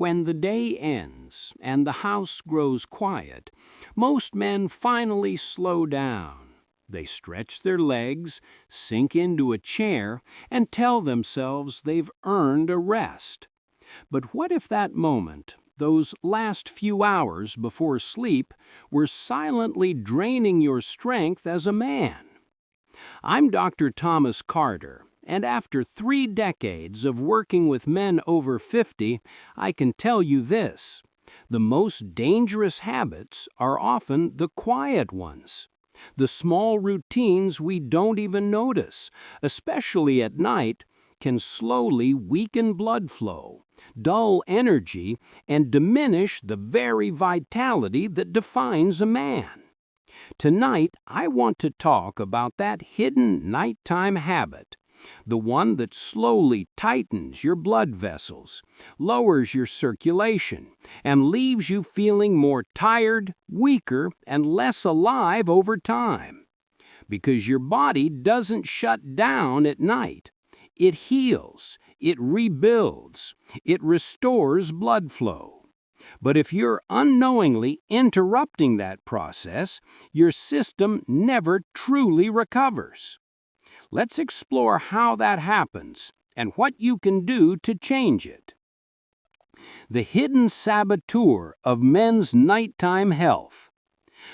When the day ends and the house grows quiet, most men finally slow down. They stretch their legs, sink into a chair, and tell themselves they've earned a rest. But what if that moment, those last few hours before sleep, were silently draining your strength as a man? I'm Dr. Thomas Carter, and after 3 decades of working with men over 50, I can tell you this: the most dangerous habits are often the quiet ones. The small routines we don't even notice, especially at night, can slowly weaken blood flow, dull energy, and diminish the very vitality that defines a man. Tonight, I want to talk about that hidden nighttime habit, the one that slowly tightens your blood vessels, lowers your circulation, and leaves you feeling more tired, weaker, and less alive over time. Because your body doesn't shut down at night. It heals, it rebuilds, it restores blood flow. But if you're unknowingly interrupting that process, your system never truly recovers. Let's explore how that happens and what you can do to change it. The hidden saboteur of men's nighttime health.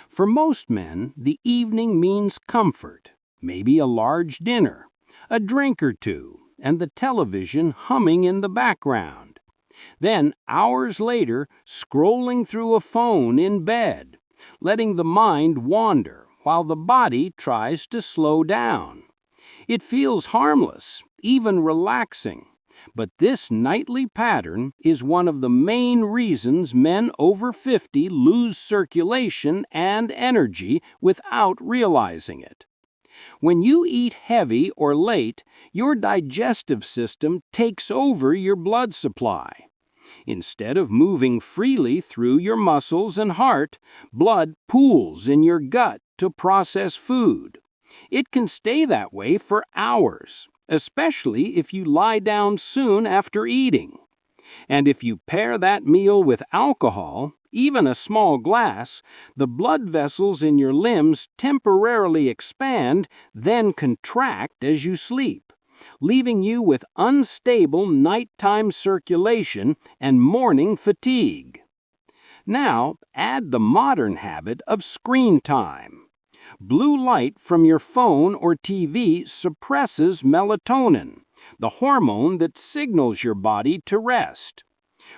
For most men, the evening means comfort, maybe a large dinner, a drink or two, and the television humming in the background. Then, hours later, scrolling through a phone in bed, letting the mind wander while the body tries to slow down. It feels harmless, even relaxing, but this nightly pattern is one of the main reasons men over 50 lose circulation and energy without realizing it. When you eat heavy or late, your digestive system takes over your blood supply. Instead of moving freely through your muscles and heart, blood pools in your gut to process food. It can stay that way for hours, especially if you lie down soon after eating. And if you pair that meal with alcohol, even a small glass, the blood vessels in your limbs temporarily expand, then contract as you sleep, leaving you with unstable nighttime circulation and morning fatigue. Now, add the modern habit of screen time. Blue light from your phone or TV suppresses melatonin, the hormone that signals your body to rest.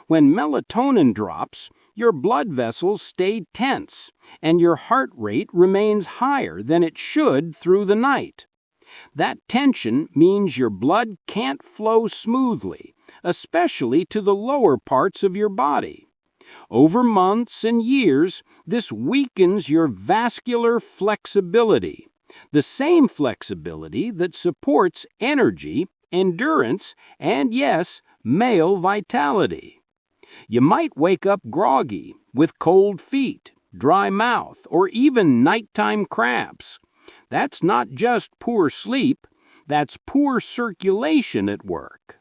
When melatonin drops, your blood vessels stay tense, and your heart rate remains higher than it should through the night. That tension means your blood can't flow smoothly, especially to the lower parts of your body. Over months and years, this weakens your vascular flexibility, the same flexibility that supports energy, endurance, and yes, male vitality. You might wake up groggy, with cold feet, dry mouth, or even nighttime cramps. That's not just poor sleep, that's poor circulation at work.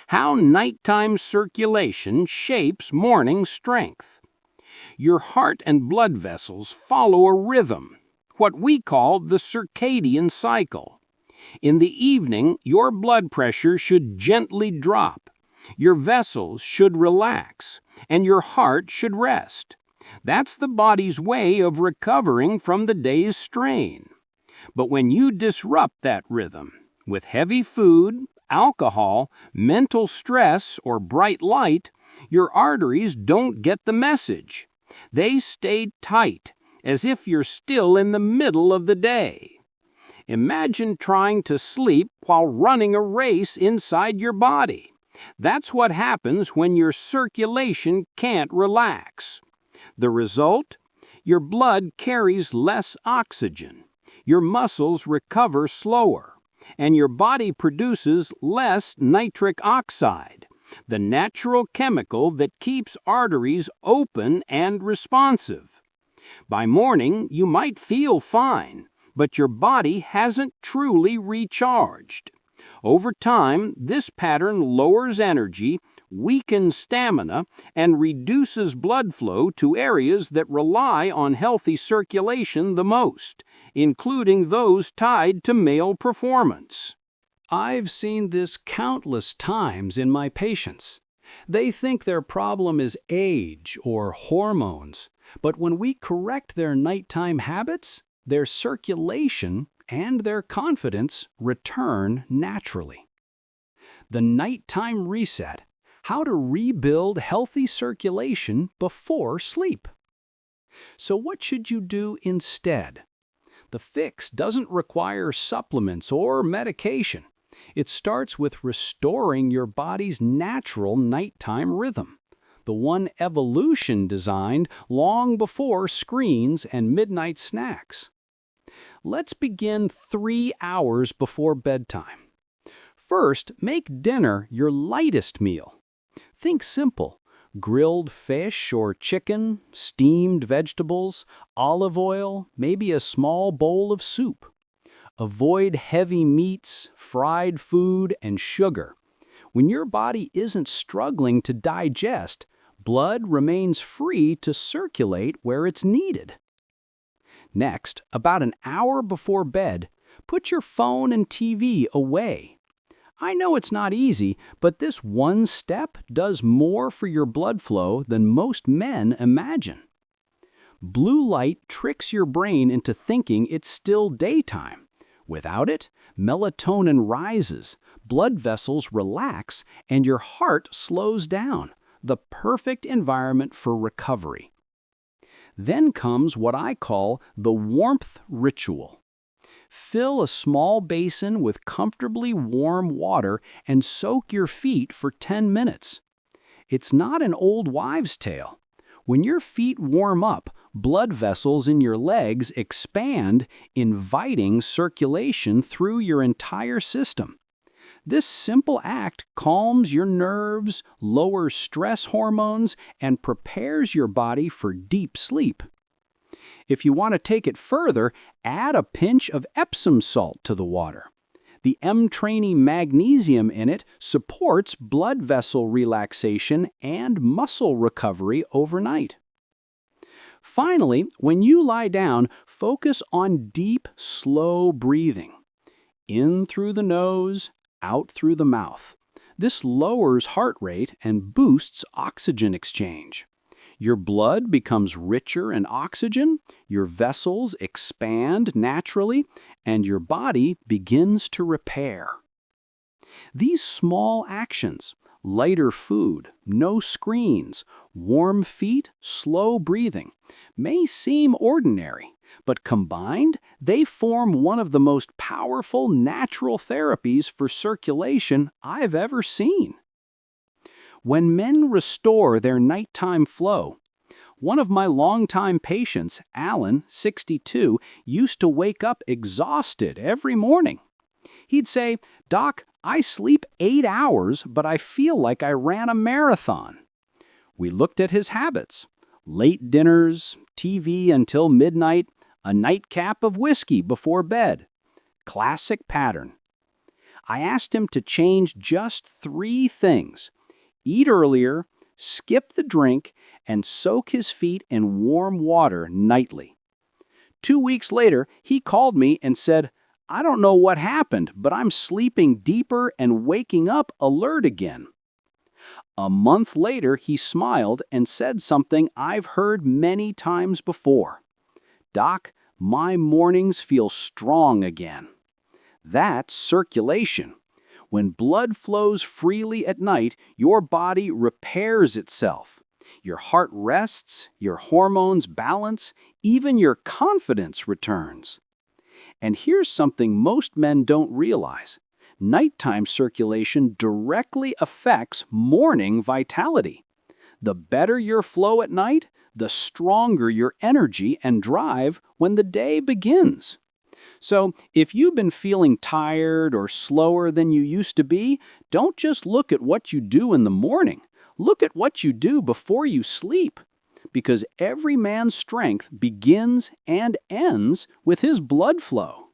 How nighttime circulation shapes morning strength. Your heart and blood vessels follow a rhythm, what we call the circadian cycle. In the evening, your blood pressure should gently drop, your vessels should relax, and your heart should rest. That's the body's way of recovering from the day's strain. But when you disrupt that rhythm with heavy food, alcohol, mental stress, or bright light, your arteries don't get the message. They stay tight, as if you're still in the middle of the day. Imagine trying to sleep while running a race inside your body. That's what happens when your circulation can't relax. The result? Your blood carries less oxygen, your muscles recover slower, and your body produces less nitric oxide, the natural chemical that keeps arteries open and responsive. By morning, you might feel fine, but your body hasn't truly recharged. Over time, this pattern lowers energy, weakens stamina, and reduces blood flow to areas that rely on healthy circulation the most, including those tied to male performance. I've seen this countless times in my patients. They think their problem is age or hormones, but when we correct their nighttime habits, their circulation and their confidence return naturally. The Nighttime Reset: How to Rebuild Healthy Circulation Before Sleep. So what should you do instead? The fix doesn't require supplements or medication. It starts with restoring your body's natural nighttime rhythm, the one evolution designed long before screens and midnight snacks. Let's begin 3 hours before bedtime. First, make dinner your lightest meal. Think simple: grilled fish or chicken, steamed vegetables, olive oil, maybe a small bowl of soup. Avoid heavy meats, fried food, and sugar. When your body isn't struggling to digest, blood remains free to circulate where it's needed. Next, about an hour before bed, put your phone and TV away. I know it's not easy, but this one step does more for your blood flow than most men imagine. Blue light tricks your brain into thinking it's still daytime. Without it, melatonin rises, blood vessels relax, and your heart slows down, the perfect environment for recovery. Then comes what I call the warmth ritual. Fill a small basin with comfortably warm water and soak your feet for 10 minutes. It's not an old wives' tale. When your feet warm up, blood vessels in your legs expand, inviting circulation through your entire system. This simple act calms your nerves, lowers stress hormones, and prepares your body for deep sleep. If you want to take it further, add a pinch of Epsom salt to the water. The M-trainee magnesium in it supports blood vessel relaxation and muscle recovery overnight. Finally, when you lie down, focus on deep, slow breathing. In through the nose, out through the mouth. This lowers heart rate and boosts oxygen exchange. Your blood becomes richer in oxygen, your vessels expand naturally, and your body begins to repair. These small actions, lighter food, no screens, warm feet, slow breathing, may seem ordinary, but combined, they form one of the most powerful natural therapies for circulation I've ever seen. When men restore their nighttime flow, one of my longtime patients, Alan, 62, used to wake up exhausted every morning. He'd say, "Doc, I sleep 8 hours, but I feel like I ran a marathon." We looked at his habits: late dinners, TV until midnight, a nightcap of whiskey before bed. Classic pattern. I asked him to change just 3 things: eat earlier, skip the drink, and soak his feet in warm water nightly. 2 weeks later, he called me and said, "I don't know what happened, but I'm sleeping deeper and waking up alert again." A month later, he smiled and said something I've heard many times before: "Doc, my mornings feel strong again." That's circulation. When blood flows freely at night, your body repairs itself. Your heart rests, your hormones balance, even your confidence returns. And here's something most men don't realize: nighttime circulation directly affects morning vitality. The better your flow at night, the stronger your energy and drive when the day begins. So, if you've been feeling tired or slower than you used to be, don't just look at what you do in the morning. Look at what you do before you sleep. Because every man's strength begins and ends with his blood flow.